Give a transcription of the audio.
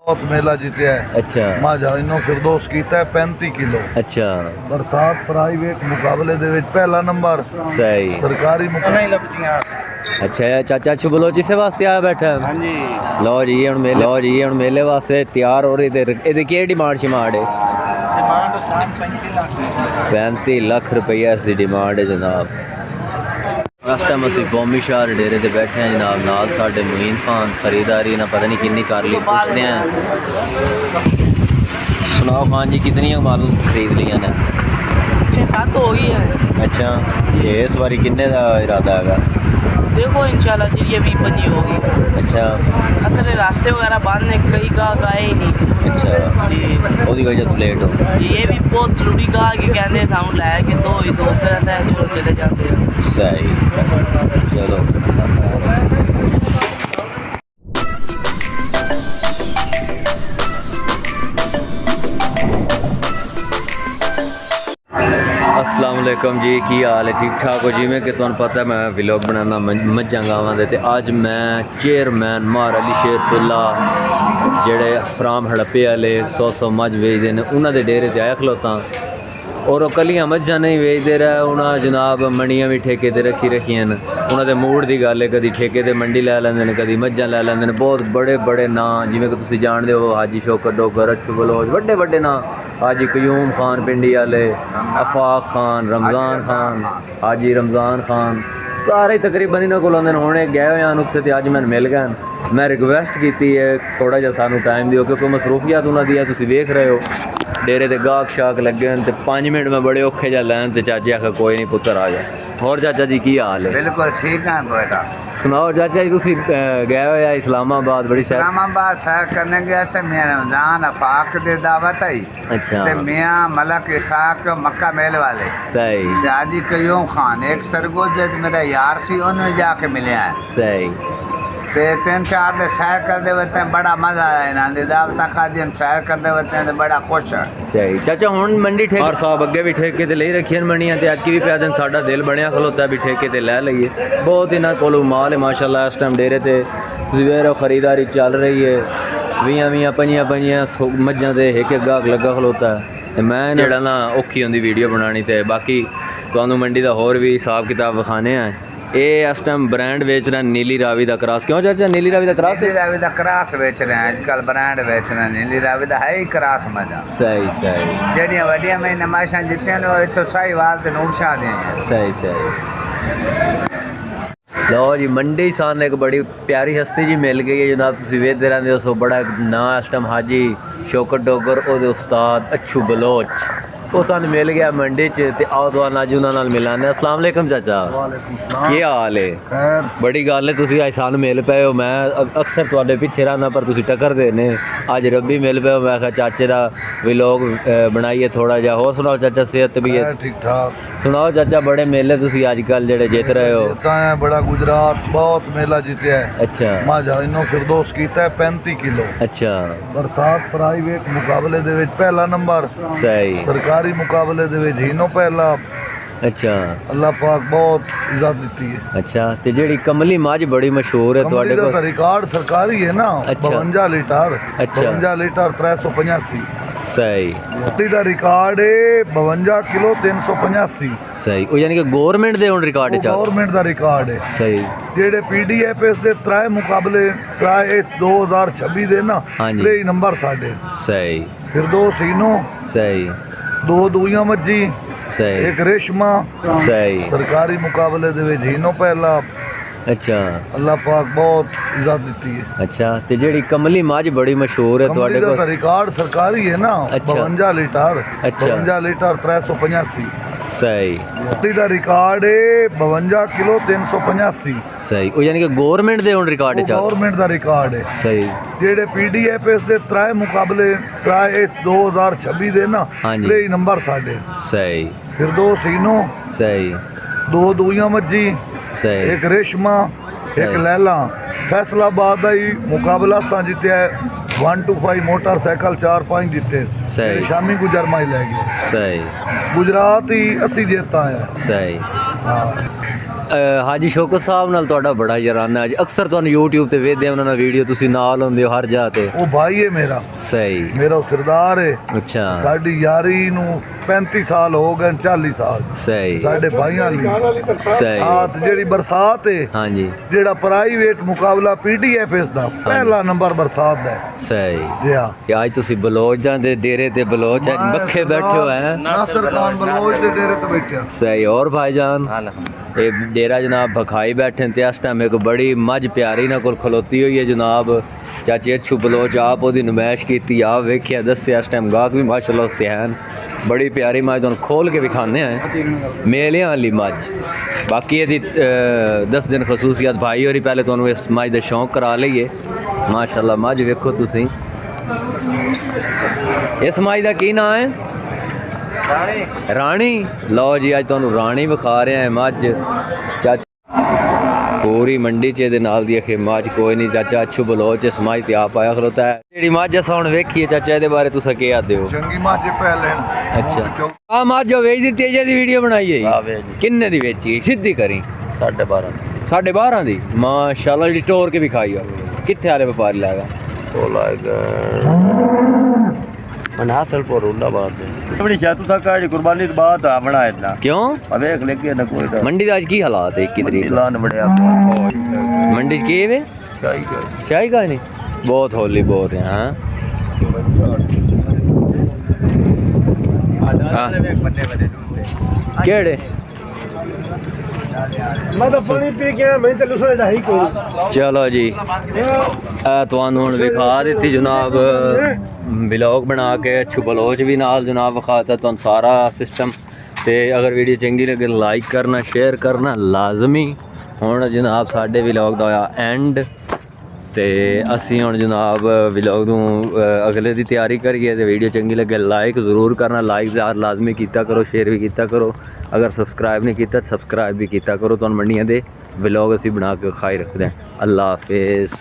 बहुत मेला जीते है। अच्छा माजाइनो फिरदौस कीता है 35 किलो। अच्छा बरसात प्राइवेट मुकाबले दे विच पहला नंबर, सही सरकारी नहीं लगतियां। अच्छा चाचा अच्छू बलोची से वास्ते आया बैठा हाँ जी लो जी हुण मेले वास्ते तैयार हो रही थे की डिमांड शिमांड है? डिमांड 35 लाख रुपया इसकी डिमांड है जनाब। इस टाइम असी कौमी शार डेरे से बैठे हैं जनाब, नाल साडे मुईन खान खरीदारी ना पता नहीं कितनी कर ली, पूछते हैं। सुनाओ खान जी कितनी माल खरीद लिया ने? 6-7 हो गई है। अच्छा ये इस बारी किन्ने का इरादा है? देखो इंशाल्लाह जी ये 20-25 होगी। अच्छा असल रास्ते वगैरह बंद है, कहीं का आए ही नहीं। अच्छा जी ਉਹਦੀ ਵਜ੍ਹਾ ਤੋਂ ਲੇਟ ਹੋ ये भी बहुत जरूरी कहा कि कहते सानू लैके दो ही दो फिर अस छोड़ चले जाते हैं। सही चलो अस्सलाम वालेकुम जी, की हाल है? ठीक ठाक हो? जिमें कि तुहानू पता है मैं व्लॉग बनाना मझां गावां दे, ते अज मैं चेयरमैन मार अली शेरतुल्ला जेड़े फ्राम हड़प्पे वाले 100 मझ वेचते हैं उन्होंने दे डेरे ते आया खलोता, और वो कलियां मझां नहीं वेचते रहे, उन्हें जनाब मंडियां भी ठेके ते रखियां न। उन्होंने मूड की गल है, कभी ठेके ते मंडी लै लैंदे, कभी मझां लै लैंदे। बहुत बड़े बड़े नाम जिमें कि तुसीं जानदे हो, हाजी शौकत डोगर, अच्छू बलोच, बड़े बड़े नाम, हाजी क्यूम खान पिंडी वाले, आफाक खान, रमज़ान खान, हाजी रमज़ान खान, सारे तकरीबन इन्होंने को आते हुणे गए हुए हैं उत्थे, अज मैं मिल गए। मैं रिक्वेस्ट की है थोड़ा जिहा सानू टाइम दिओ, क्योंकि मसरूफियत उन्होंने तुसीं वेख रहे हो डेरे ते गाहक शाक लगे हैं, तो 5 मिनट में बड़े औखे जा लैन, तो चाचे आखिर कोई नहीं पुत्तर आ जा। और चाचा जी की हाल है? बिल्कुल ठीक है बेटा। सुनाओ चाचा जी, तुसीं गए हो इस्लामाबाद, बड़ी शहर इस्लामाबाद सैर करने गया से मियां रमजान अफाक दे दावत आई। अच्छा ते मियां मलक इसाक मक्का मेल वाले सही ते हाजी क्यूम खान एक सरगोजे मेरा यार सी, उन्हें जाके मिले हैं। सही ते 3-4 दे सैर करते वक्त बड़ा मजा आया, इन्हां दी दावत खादी, सैर करते वक्त बड़ा खुश है। सही चाचा हुण मंडी ठेके और साहब अगे भी ठेके ते ले रखी मंडियां, ते अज भी पै दिन साडा दिल बनया खलोता भी ठेके ते लै लईए। बहुत इन्हां कोलों माल है माशाअल्लाह, इस टाइम डेरे ते तुसीं खरीदारी चल रही है, 20-25 मझां ते एक गाहक लगा खलोता है। ते मैं जेड़ा ना औखी होंदी वीडियो बनानी, ते बाकी तुहानू मंडी दा होर भी हिसाब किताब विखाने हैं। ये इस टाइम ब्रांड बेच रहे हैं नीली रावी का क्रॉस। क्यों चाचा नीली रावी का क्रॉस? नीली रावी का क्रॉस बेच रहे हैं आजकल, ब्रांड बेच रहे हैं। नीली रावी का है ही क्रॉस मजा। सही सही जड़ियाँ वड्डियां में नमाइशां जितने ने इत्थों साहिवाल ते नूरशाह दी हैं। सही सही लो जी, मंडी सान एक बड़ी प्यारी हस्ती जी मिल गई है जनाब, तुसीं वेखदे रहंदे हो। सो बड़ा नां इस टाइम हाजी शौकत डोगर ओहदे उस्ताद अच्छू बलोच, वो सन मिल गया मंडी च, ते आओ तुहानू अज उन्हां नाल मिलाने। अस्सलाम वालेकुम चाचा, की हाल है? खैर बड़ी गल है तुसीं अज सानू मिल पे हो। मैं अक्सर तुहाडे पिछे रहना, पर तुसीं टकरदे ने, अज रब्बी मिल पे हो। मैं आखिया चाचे दा व्लॉग बनाइए थोड़ा जिहा। होर सुनाओ चाचा, सेहत भी है? ठीक ठाक। सुनाओ चाचा, बड़े मेले तुसीं अजकल जेड़े जित रहे हो? बड़ा गुजरात बहुत मेला जीते है। अच्छा माजाइनो फिरदौस कीता है 35 किलो। अच्छा बरसात प्राइवेट मुकाबले दे विच पहला नंबर, सही सरकारी मुकाबले दे विच हीनो पहला। अच्छा अल्लाह पाक बहुत इज्जत दी है। अच्छा ते जेड़ी कमली मझ बड़ी मशहूर है तुहाडे कोल? कमली दा रिकॉर्ड सरकारी है ना। अच्छा 52 लीटर। अच्छा 52 लीटर 385। सही कमली दा रिकॉर्ड है 52 किलो 385। सही ओ यानी कि गवर्नमेंट दे हुन रिकॉर्ड है? गवर्नमेंट दा रिकॉर्ड है। सही जेड़े पीडीएफ इस दे 3 मुकाबले 3 इस 2026 दे ना, हाँ जी। 3 नंबर साडे। सही फिरदौस हीनो, सही 2 दूइयां मज्जी, सही एक रेशमा। सही सरकारी मुकाबले दे विच हीनो पहला। अच्छा अल्लाह पाक बहुत इज्जत दी है। अच्छा ते जेड़ी कमली मझ बड़ी मशहूर है तुहाडे कमली कोल? दा रिकॉर्ड सरकारी है ना। अच्छा 52 लीटर। अच्छा 52 लीटर 385। सही कमली दा रिकॉर्ड है 52 किलो 385। सही ओ यानी कि गवर्नमेंट दे हुन रिकॉर्ड है? गवर्नमेंट दा रिकॉर्ड है। सही जेड़े पीडीएफ इस दे 3 मुकाबले 3 इस 2026 दे ना, हाँ जी। 3 नंबर साडे। सही फिरदौस हीनो, सही 2 दूइयां मज्जी, सही एक रेशमा, एक सही। लैला। फैसलाबाद का ही मुकाबला सा जीते है 1 to 5 मोटरसाइकिल 4-5 जीते। सही। शामी गुजर माई ले गए। सही गुजरात ही 80 जीता है। सही हाँ ਹਾਜੀ ਸ਼ੌਕਤ ਸਾਹਿਬ ਨਾਲ ਤੁਹਾਡਾ ਬੜਾ ਯਾਰਾਨਾ ਅੱਜ ਅਕਸਰ ਤੁਹਾਨੂੰ YouTube ਤੇ ਵੇਖਦੇ ਉਹਨਾਂ ਨਾਲ ਵੀਡੀਓ ਤੁਸੀਂ ਨਾਲ ਹੁੰਦੇ ਹੋ ਹਰ ਜਗ੍ਹਾ ਤੇ ਉਹ ਭਾਈ ਹੈ ਮੇਰਾ ਸਹੀ ਮੇਰਾ ਸਰਦਾਰ ਹੈ ਅੱਛਾ ਸਾਡੀ ਯਾਰੀ ਨੂੰ 35 ਸਾਲ ਹੋ ਗਏ 40 ਸਾਲ ਸਹੀ ਸਾਡੇ ਭਾਈਆਂ ਲਈ ਸਹੀ ਆਤ ਜਿਹੜੀ ਬਰਸਾਤ ਹੈ ਹਾਂਜੀ ਜਿਹੜਾ ਪ੍ਰਾਈਵੇਟ ਮੁਕਾਬਲਾ PTFS ਦਾ ਪਹਿਲਾ ਨੰਬਰ ਬਰਸਾਤ ਦਾ ਹੈ ਸਹੀ ਜੀ ਹਾਂ ਕਿ ਅੱਜ ਤੁਸੀਂ ਬਲੋਚਾਂ ਦੇ ਡੇਰੇ ਤੇ ਬਲੋਚ ਬੱਖੇ ਬੈਠੇ ਹੋ ਹੈ ਨਾਸਰ ਖਾਨ ਬਲੋਚ ਦੇ ਡੇਰੇ ਤੇ ਬੈਠਿਆ सही और भाईजान ये डेरा जनाब भखाई बैठे ते इस टाइम एक बड़ी मझ प्यारी ना कोल खलोती हुई है जनाब चाची अच्छू बलोच आप ओदी नुमाइश की आप वेखिया दस्सिया इस टाइम गाहक भी माशाल्लाह उसते हैं बड़ी प्यारी मझ तुहानू खोल के विखाने हैं मेलियां वाली मझ बाकी यदि 10 दिन खसूसियत भाई होरी पहले तुहानू इस मझ दा शौक करा लईए माशाल्लाह मझ वेखो तुसीं इस मझ दा की नाम है रानी लो जी अज तुहानू रानी विखा रहे हैं मझ चाचा पूरी मंडी च दे नाल दी अखे मझ कोई नहीं चाचा अच्छू बलोच इस मझ ते आप आया खलोता है जेड़ी मझ अस हुण वेखीए चाचा इहदे बारे तुस के आदे हो चंगी मझ पहले अच्छा आ मझ जो वेच दी तेजे दी वीडियो बनाई है किन्ने दी वेची सीधी करी 12.5 दी माशाल्लाह जी टोर के विखाई हो कित्थे वाले व्यापारी लाएगा तो लाएगा मनहासलपुर उल्लाबाद अपनी शातू तक का कुर्बानी की बात है बना इतना क्यों अब देख लेके ना कोई मंडी दा आज की हालात है 21 तरीक लान बड़े मंडी च की है शाही का नहीं बहुत होली बोल रहे हैं हाँ केड़े मैं तो पानी पी के मैं तो लुसने जा ही कोई चलो जी ਤੁਹਾਨੂੰ ਹੁਣ ਵਿਖਾ ਦਿੱਤੀ ਜਨਾਬ ਵਲੌਗ ਬਣਾ ਕੇ ਅੱਛੂ ਬਲੋਚ ਵੀ ਨਾਲ ਜਨਾਬ ਵਿਖਾਤਾ ਤੁਹਾਨੂੰ ਸਾਰਾ ਸਿਸਟਮ ਤੇ ਅਗਰ ਵੀਡੀਓ ਚੰਗੀ ਲੱਗੇ ਲਾਈਕ ਕਰਨਾ ਸ਼ੇਅਰ ਕਰਨਾ ਲਾਜ਼ਮੀ ਹੁਣ ਜਨਾਬ ਸਾਡੇ ਵਲੌਗ ਦਾ ਹੋਇਆ ਐਂਡ ਤੇ ਅਸੀਂ ਹੁਣ ਜਨਾਬ ਵਲੌਗ ਨੂੰ ਅਗਲੇ ਦੀ ਤਿਆਰੀ ਕਰੀਏ ਤੇ ਵੀਡੀਓ ਚੰਗੀ ਲੱਗੇ ਲਾਈਕ ਜ਼ਰੂਰ ਕਰਨਾ ਲਾਈਕ ਲਾਜ਼ਮੀ ਕੀਤਾ ਕਰੋ ਸ਼ੇਅਰ ਵੀ ਕੀਤਾ ਕਰੋ ਅਗਰ ਸਬਸਕ੍ਰਾਈਬ ਨਹੀਂ ਕੀਤਾ ਸਬਸਕ੍ਰਾਈਬ ਵੀ ਕੀਤਾ ਕਰੋ ਤੁਹਾਨੂੰ ਮੰਡੀਆਂ ਦੇ ਵਲੌਗ ਅਸੀਂ ਬਣਾ ਕੇ ਖਾਈ ਰੱਖਦੇ ਹਾਂ ਅੱਲਾ ਹਾਫਿਜ਼